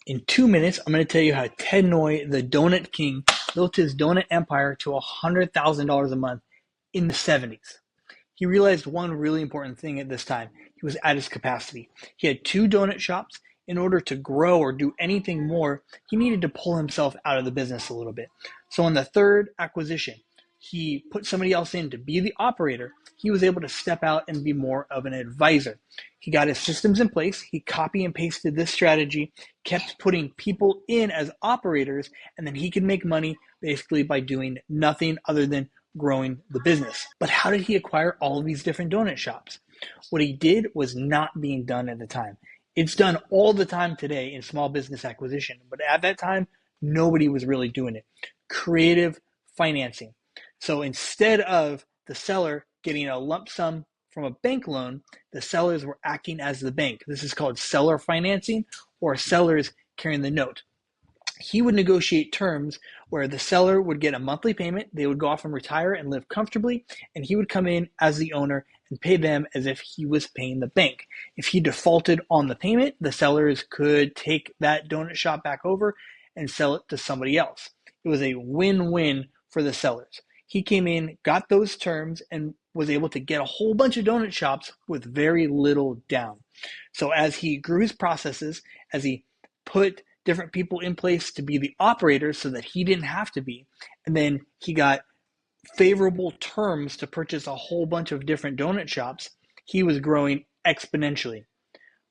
In 2 minutes, I'm going to tell you how Ted Ngoy, the donut king, built his donut empire to $100,000 a month in the 70s. He realized one really important thing at this time. He was at his capacity. He had two donut shops. In order to grow or do anything more, he needed to pull himself out of the business a little bit. So on the third acquisition, he put somebody else in to be the operator. He was able to step out and be more of an advisor. He got his systems in place. He copy and pasted this strategy, kept putting people in as operators, and then he could make money basically by doing nothing other than growing the business. But how did he acquire all of these different donut shops? What he did was not being done at the time. It's done all the time today in small business acquisition, but at that time, nobody was really doing it. Creative financing. So instead of the seller getting a lump sum from a bank loan, the sellers were acting as the bank. This is called seller financing, or sellers carrying the note. He would negotiate terms where the seller would get a monthly payment, they would go off and retire and live comfortably, and he would come in as the owner and pay them as if he was paying the bank. If he defaulted on the payment, the sellers could take that donut shop back over and sell it to somebody else. It was a win-win for the sellers. He came in, got those terms, and was able to get a whole bunch of donut shops with very little down. So as he grew his processes, as he put different people in place to be the operators so that he didn't have to be, and then he got favorable terms to purchase a whole bunch of different donut shops, he was growing exponentially.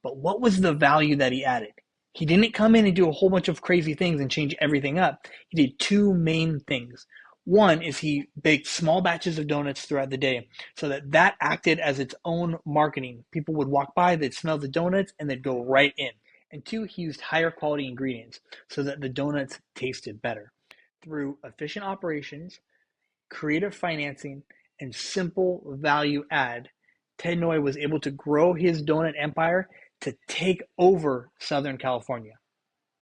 But what was the value that he added? He didn't come in and do a whole bunch of crazy things and change everything up. He did two main things. One is he baked small batches of donuts throughout the day so that that acted as its own marketing. People would walk by, they'd smell the donuts, and they'd go right in. And two, he used higher quality ingredients so that the donuts tasted better. Through efficient operations, creative financing, and simple value add, Ted Noy was able to grow his donut empire to take over Southern California.